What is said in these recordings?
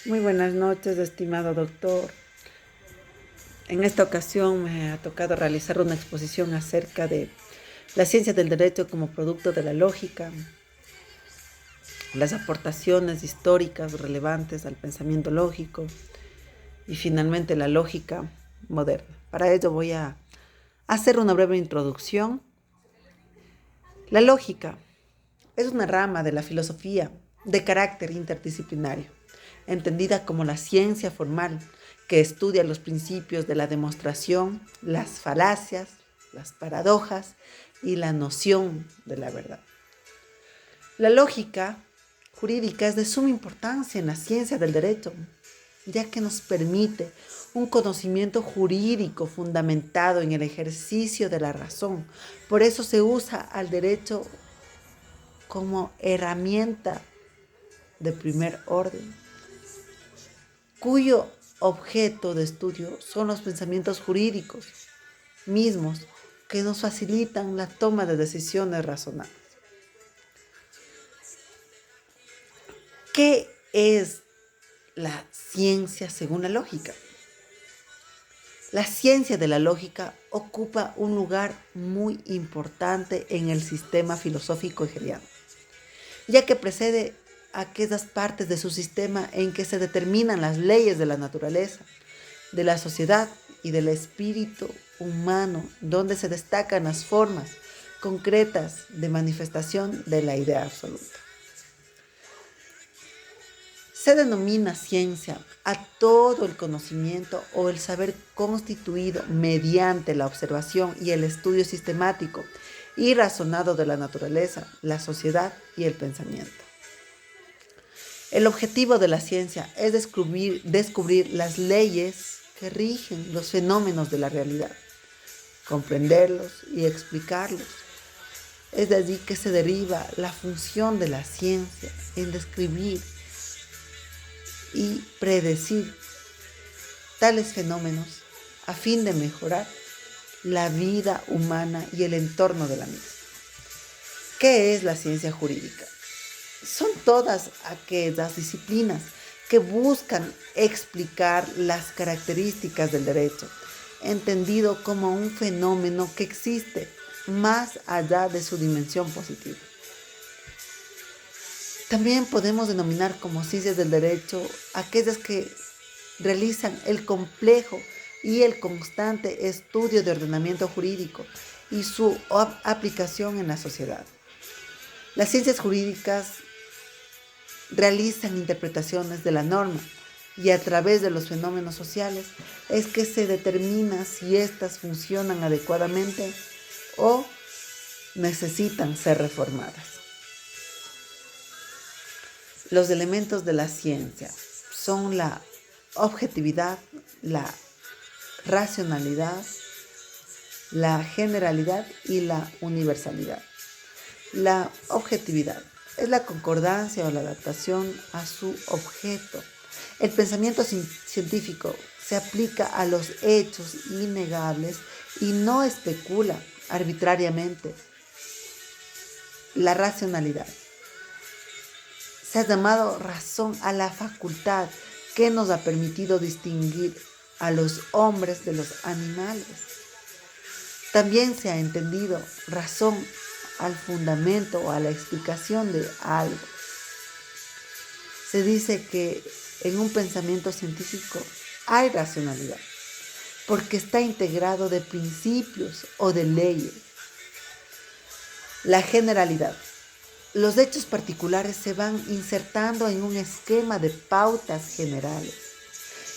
Muy buenas noches, estimado doctor. En esta ocasión me ha tocado realizar una exposición acerca de la ciencia del derecho como producto de la lógica, las aportaciones históricas relevantes al pensamiento lógico y finalmente la lógica moderna. Para ello voy a hacer una breve introducción. La lógica es una rama de la filosofía de carácter interdisciplinario, entendida como la ciencia formal que estudia los principios de la demostración, las falacias, las paradojas y la noción de la verdad. La lógica jurídica es de suma importancia en la ciencia del derecho, ya que nos permite un conocimiento jurídico fundamentado en el ejercicio de la razón. Por eso se usa al derecho como herramienta de primer orden, cuyo objeto de estudio son los pensamientos jurídicos mismos que nos facilitan la toma de decisiones razonables. ¿Qué es la ciencia según la lógica? La ciencia de la lógica ocupa un lugar muy importante en el sistema filosófico hegeliano, ya que precede a aquellas partes de su sistema en que se determinan las leyes de la naturaleza, de la sociedad y del espíritu humano, donde se destacan las formas concretas de manifestación de la idea absoluta. Se denomina ciencia a todo el conocimiento o el saber constituido mediante la observación y el estudio sistemático y razonado de la naturaleza, la sociedad y el pensamiento. El objetivo de la ciencia es descubrir las leyes que rigen los fenómenos de la realidad, comprenderlos y explicarlos. Es de allí que se deriva la función de la ciencia en describir y predecir tales fenómenos a fin de mejorar la vida humana y el entorno de la misma. ¿Qué es la ciencia jurídica? Son todas aquellas disciplinas que buscan explicar las características del derecho, entendido como un fenómeno que existe más allá de su dimensión positiva. También podemos denominar como ciencias del derecho aquellas que realizan el complejo y el constante estudio de ordenamiento jurídico y su aplicación en la sociedad. Las ciencias jurídicas realizan interpretaciones de la norma y a través de los fenómenos sociales es que se determina si éstas funcionan adecuadamente o necesitan ser reformadas. Los elementos de la ciencia son la objetividad, la racionalidad, la generalidad y la universalidad. La objetividad es la concordancia o la adaptación a su objeto. El pensamiento científico se aplica a los hechos innegables y no especula arbitrariamente. La racionalidad se ha llamado razón a la facultad que nos ha permitido distinguir a los hombres de los animales. También se ha entendido razón al fundamento o a la explicación de algo. Se dice que en un pensamiento científico hay racionalidad, porque está integrado de principios o de leyes. La generalidad. Los hechos particulares se van insertando en un esquema de pautas generales.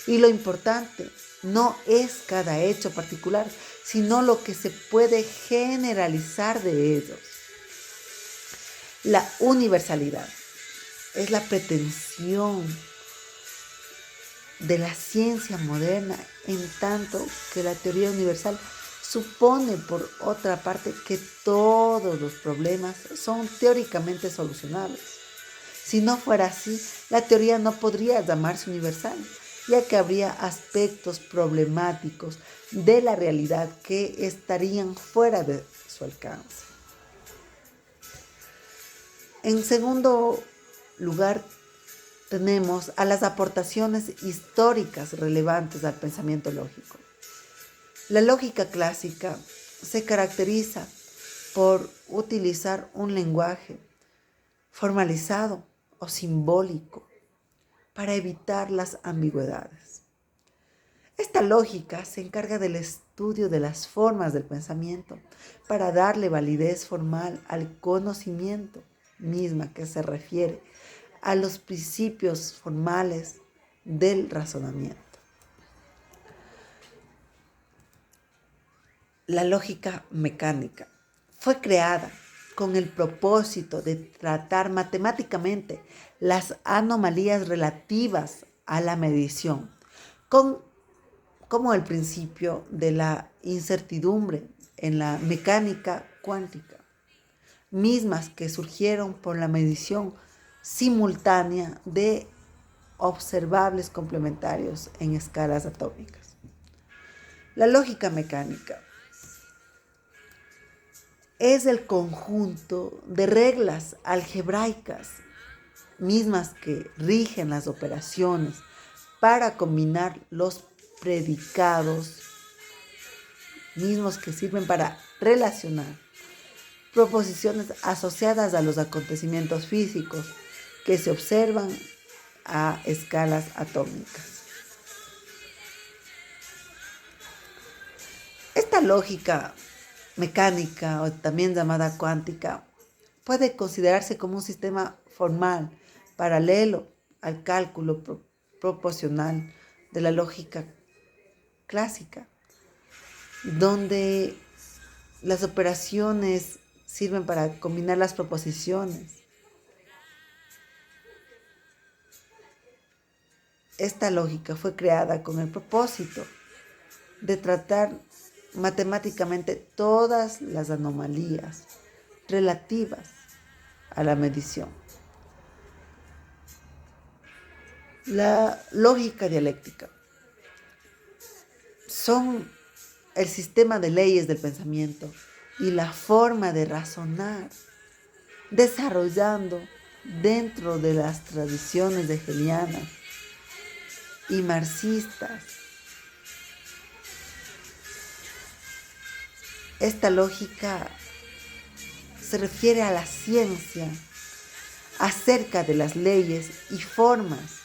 Y lo importante no es cada hecho particular, sino lo que se puede generalizar de ellos. La universalidad es la pretensión de la ciencia moderna, en tanto que la teoría universal supone, por otra parte, que todos los problemas son teóricamente solucionables. Si no fuera así, la teoría no podría llamarse universal, ya que habría aspectos problemáticos de la realidad que estarían fuera de su alcance. En segundo lugar, tenemos a las aportaciones históricas relevantes al pensamiento lógico. La lógica clásica se caracteriza por utilizar un lenguaje formalizado o simbólico para evitar las ambigüedades. Esta lógica se encarga del estudio de las formas del pensamiento para darle validez formal al conocimiento, misma que se refiere a los principios formales del razonamiento. La lógica mecánica fue creada con el propósito de tratar matemáticamente las anomalías relativas a la medición, como el principio de la incertidumbre en la mecánica cuántica, mismas que surgieron por la medición simultánea de observables complementarios en escalas atómicas. La lógica mecánica es el conjunto de reglas algebraicas mismas que rigen las operaciones para combinar los predicados, mismos que sirven para relacionar proposiciones asociadas a los acontecimientos físicos que se observan a escalas atómicas. Esta lógica mecánica, o también llamada cuántica, puede considerarse como un sistema formal paralelo al cálculo proporcional de la lógica clásica, donde las operaciones sirven para combinar las proposiciones. Esta lógica fue creada con el propósito de tratar matemáticamente todas las anomalías relativas a la medición. La lógica dialéctica son el sistema de leyes del pensamiento y la forma de razonar, desarrollando dentro de las tradiciones hegelianas y marxistas. Esta lógica se refiere a la ciencia acerca de las leyes y formas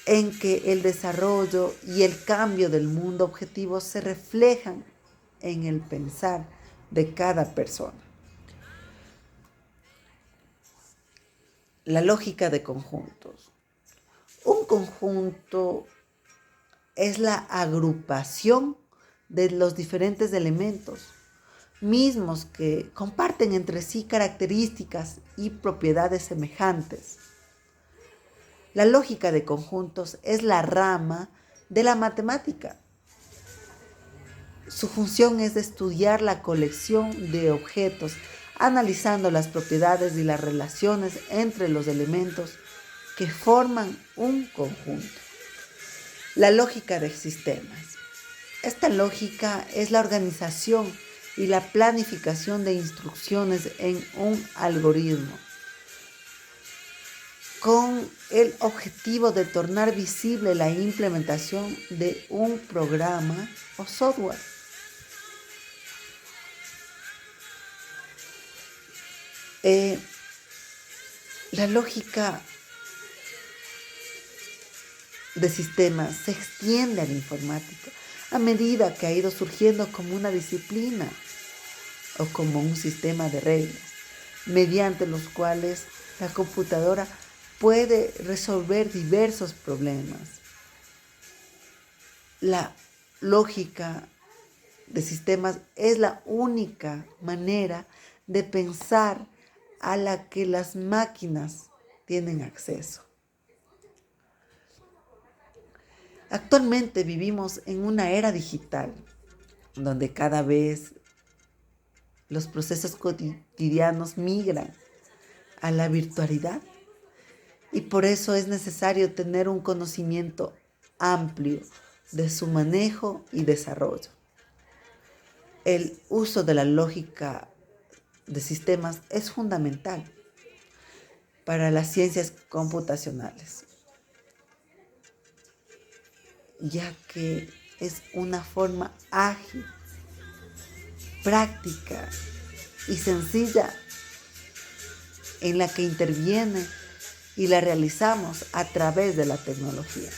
en que el desarrollo y el cambio del mundo objetivo se reflejan en el pensar de cada persona. La lógica de conjuntos. Un conjunto es la agrupación de los diferentes elementos, mismos que comparten entre sí características y propiedades semejantes. La lógica de conjuntos es la rama de la matemática. Su función es estudiar la colección de objetos, analizando las propiedades y las relaciones entre los elementos que forman un conjunto. La lógica de sistemas. Esta lógica es la organización y la planificación de instrucciones en un algoritmo, con el objetivo de tornar visible la implementación de un programa o software. La lógica de sistemas se extiende a la informática a medida que ha ido surgiendo como una disciplina o como un sistema de reglas, mediante los cuales la computadora puede resolver diversos problemas. La lógica de sistemas es la única manera de pensar a la que las máquinas tienen acceso. Actualmente vivimos en una era digital, donde cada vez los procesos cotidianos migran a la virtualidad y por eso es necesario tener un conocimiento amplio de su manejo y desarrollo. El uso de la lógica de sistemas es fundamental para las ciencias computacionales. ya que es una forma ágil, práctica y sencilla en la que interviene y la realizamos a través de la tecnología.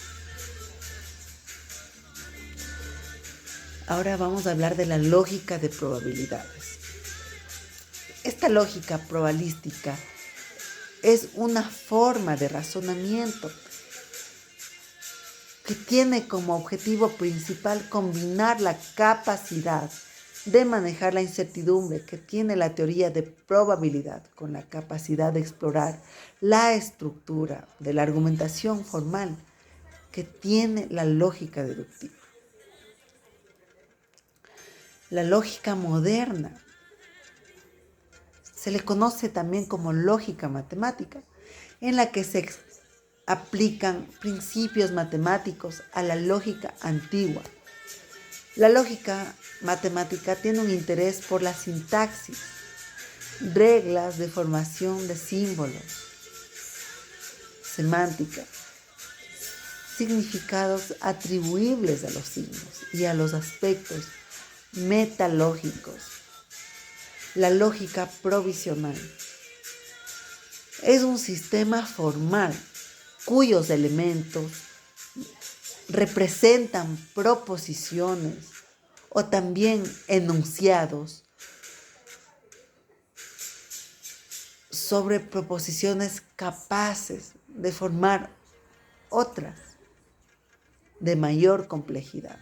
Ahora vamos a hablar de la lógica de probabilidades. Esta lógica probabilística es una forma de razonamiento que tiene como objetivo principal combinar la capacidad de manejar la incertidumbre que tiene la teoría de probabilidad con la capacidad de explorar la estructura de la argumentación formal que tiene la lógica deductiva. La lógica moderna se le conoce también como lógica matemática, en la que se aplican principios matemáticos a la lógica antigua. La lógica matemática tiene un interés por la sintaxis, reglas de formación de símbolos, semántica, significados atribuibles a los signos y a los aspectos metalógicos. La lógica provisional es un sistema formal cuyos elementos representan proposiciones o también enunciados sobre proposiciones capaces de formar otras de mayor complejidad.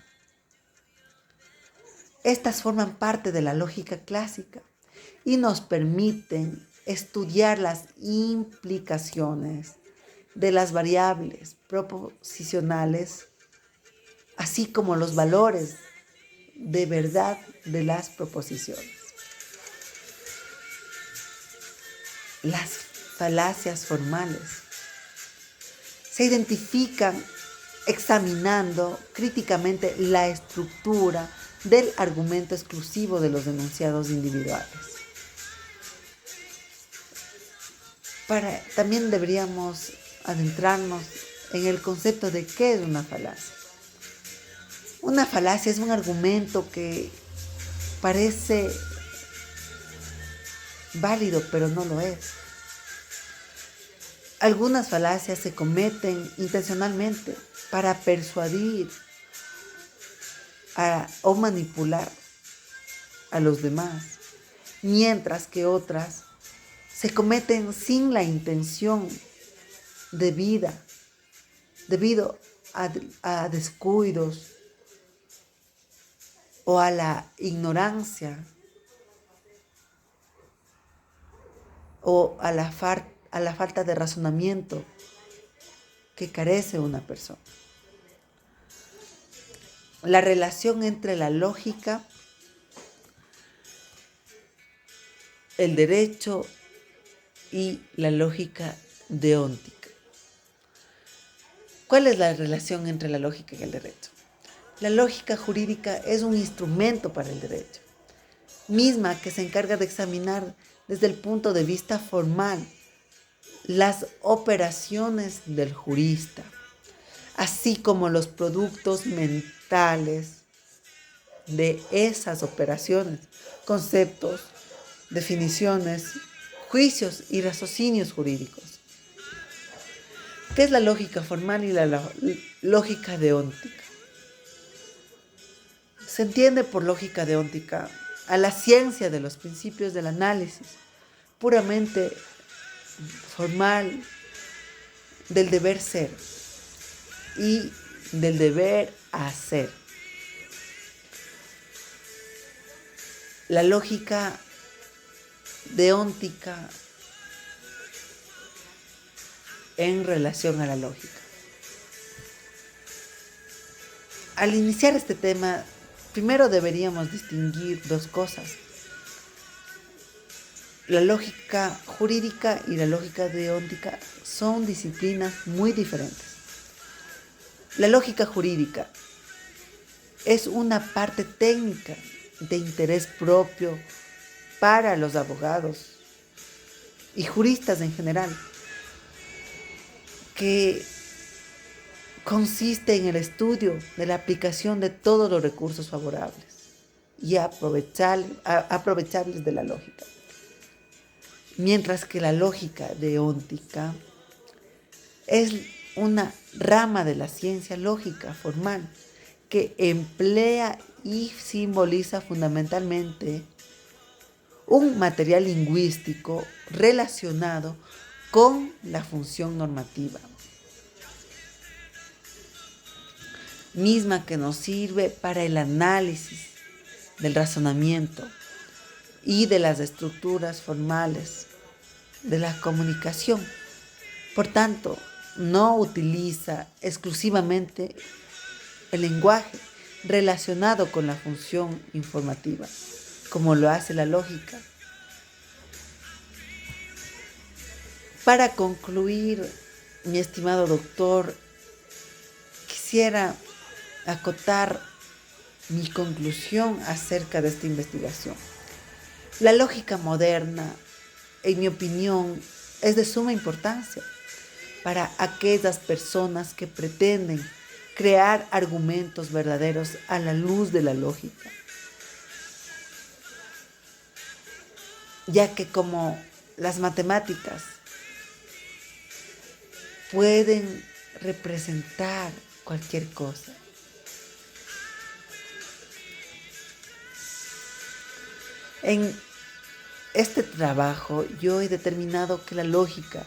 Estas forman parte de la lógica clásica y nos permiten estudiar las implicaciones de las variables proposicionales, así como los valores de verdad de las proposiciones. Las falacias formales se identifican examinando críticamente la estructura del argumento exclusivo de los enunciados individuales. También deberíamos adentrarnos en el concepto de qué es una falacia. Una falacia es un argumento que parece válido, pero no lo es. Algunas falacias se cometen intencionalmente para persuadir o manipular a los demás, mientras que otras se cometen sin la intención debido a descuidos o a la ignorancia o a la falta de razonamiento que carece una persona. La relación entre la lógica, el derecho y la lógica deóntica. ¿Cuál es la relación entre la lógica y el derecho? La lógica jurídica es un instrumento para el derecho, misma que se encarga de examinar desde el punto de vista formal las operaciones del jurista, así como los productos mentales de esas operaciones, conceptos, definiciones, juicios y raciocinios jurídicos. ¿Qué es la lógica formal y la lógica deóntica? Se entiende por lógica deóntica a la ciencia de los principios del análisis puramente formal del deber ser y del deber hacer. La lógica deóntica en relación a la lógica. Al iniciar este tema, primero deberíamos distinguir dos cosas: la lógica jurídica y la lógica deóntica son disciplinas muy diferentes. La lógica jurídica es una parte técnica de interés propio para los abogados y juristas en general, que consiste en el estudio de la aplicación de todos los recursos favorables y aprovechables de la lógica. Mientras que la lógica deóntica es una rama de la ciencia lógica formal que emplea y simboliza fundamentalmente un material lingüístico relacionado con la función normativa, misma que nos sirve para el análisis del razonamiento y de las estructuras formales de la comunicación. Por tanto, no utiliza exclusivamente el lenguaje relacionado con la función informativa, como lo hace la lógica. Para concluir, mi estimado doctor, quisiera acotar mi conclusión acerca de esta investigación. La lógica moderna, en mi opinión, es de suma importancia para aquellas personas que pretenden crear argumentos verdaderos a la luz de la lógica, ya que como las matemáticas pueden representar cualquier cosa, en este trabajo yo he determinado que la lógica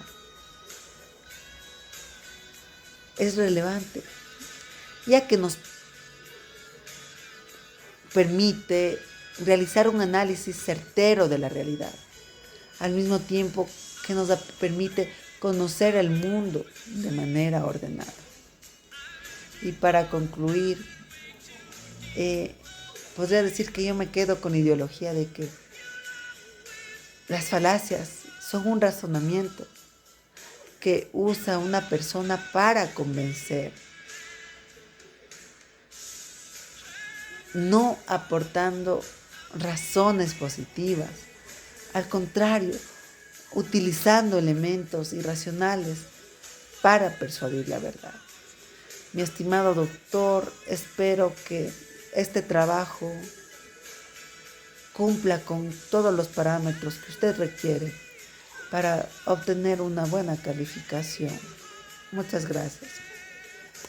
es relevante, ya que nos permite realizar un análisis certero de la realidad, al mismo tiempo que nos permite conocer el mundo de manera ordenada. Y para concluir, podría decir que yo me quedo con la ideología de que las falacias son un razonamiento que usa una persona para convencer, no aportando razones positivas. Al contrario, utilizando elementos irracionales para persuadir la verdad. Mi estimado doctor, espero que este trabajo cumpla con todos los parámetros que usted requiere para obtener una buena calificación. Muchas gracias.